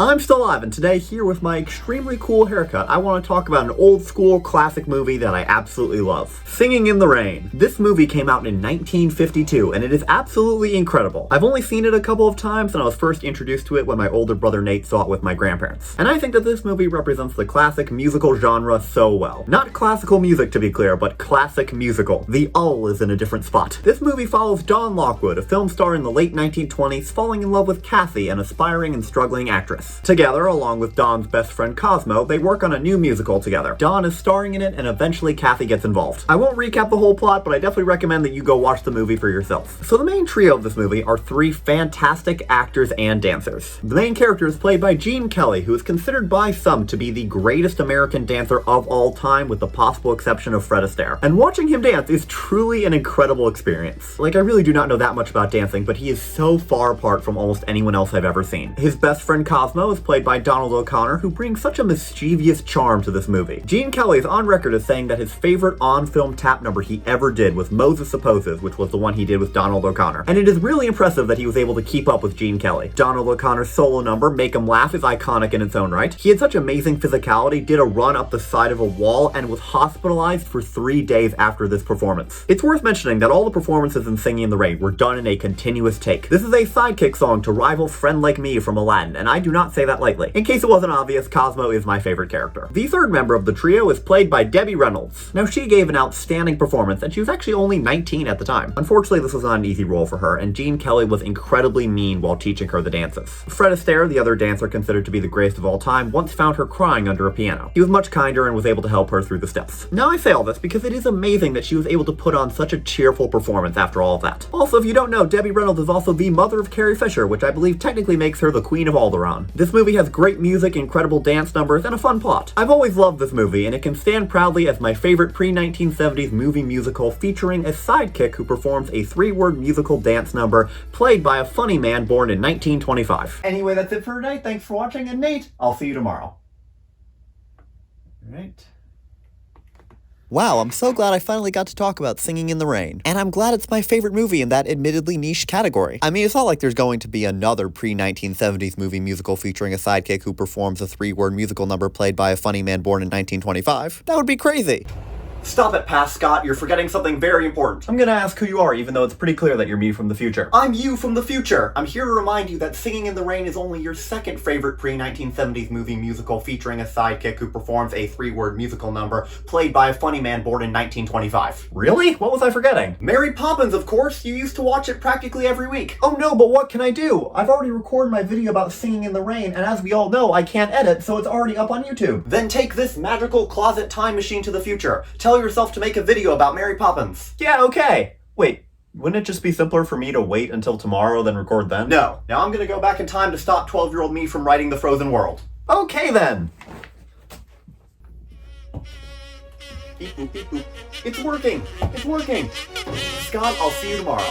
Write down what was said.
I'm still alive, and today, here with my extremely cool haircut, I want to talk about an old school classic movie that I absolutely love. Singing in the Rain. This movie came out in 1952, and it is absolutely incredible. I've only seen it a couple of times, and I was first introduced to it when my older brother Nate saw it with my grandparents. And I think that this movie represents the classic musical genre so well. Not classical music, to be clear, but classic musical. The is in a different spot. This movie follows Dawn Lockwood, a film star in the late 1920s, falling in love with Kathy, an aspiring and struggling actress. Together, along with Dawn's best friend Cosmo, they work on a new musical together. Dawn is starring in it, and eventually Kathy gets involved. I won't recap the whole plot, but I definitely recommend that you go watch the movie for yourself. So the main trio of this movie are three fantastic actors and dancers. The main character is played by Gene Kelly, who is considered by some to be the greatest American dancer of all time, with the possible exception of Fred Astaire. And watching him dance is truly an incredible experience. Like, I really do not know that much about dancing, but he is so far apart from almost anyone else I've ever seen. His best friend Cosmo is played by Donald O'Connor, who brings such a mischievous charm to this movie. Gene Kelly is on record as saying that his favorite on-film tap number he ever did was Moses Supposes, which was the one he did with Donald O'Connor. And it is really impressive that he was able to keep up with Gene Kelly. Donald O'Connor's solo number, Make 'Em Laugh, is iconic in its own right. He had such amazing physicality, did a run up the side of a wall, and was hospitalized for 3 days after this performance. It's worth mentioning that all the performances in Singing in the Rain were done in a continuous take. This is a sidekick song to rival Friend Like Me from Aladdin, and I do not say that lightly. In case it wasn't obvious, Cosmo is my favorite character. The third member of the trio is played by Debbie Reynolds. Now, she gave an outstanding performance, and she was actually only 19 at the time. Unfortunately, this was not an easy role for her, and Gene Kelly was incredibly mean while teaching her the dances. Fred Astaire, the other dancer considered to be the greatest of all time, once found her crying under a piano. He was much kinder and was able to help her through the steps. Now, I say all this because it is amazing that she was able to put on such a cheerful performance after all of that. Also, if you don't know, Debbie Reynolds is also the mother of Carrie Fisher, which I believe technically makes her the Queen of Alderaan. This movie has great music, incredible dance numbers, and a fun plot. I've always loved this movie, and it can stand proudly as my favorite pre-1970s movie musical, featuring a sidekick who performs a 3-word musical dance number played by a funny man born in 1925. Anyway, that's it for tonight. Thanks for watching, and Nate, I'll see you tomorrow. Alright. Wow, I'm so glad I finally got to talk about Singing in the Rain. And I'm glad it's my favorite movie in that admittedly niche category. I mean, it's not like there's going to be another pre-1970s movie musical featuring a sidekick who performs a 3-word musical number played by a funny man born in 1925. That would be crazy. Stop it, Past Scott. You're forgetting something very important. I'm gonna ask who you are, even though it's pretty clear that you're me from the future. I'm you from the future. I'm here to remind you that Singing in the Rain is only your second favorite pre-1970s movie musical featuring a sidekick who performs a 3-word musical number played by a funny man born in 1925. Really? What was I forgetting? Mary Poppins, of course. You used to watch it practically every week. Oh no, but what can I do? I've already recorded my video about Singing in the Rain, and as we all know, I can't edit, so it's already up on YouTube. Then take this magical closet time machine to the future. Tell yourself to make a video about Mary Poppins. Yeah, okay. Wait, wouldn't it just be simpler for me to wait until tomorrow than record then? No. Now I'm gonna go back in time to stop 12-year-old me from writing The Frozen World. Okay then. Beep, boop, beep, boop. It's working. It's working. Scott, I'll see you tomorrow.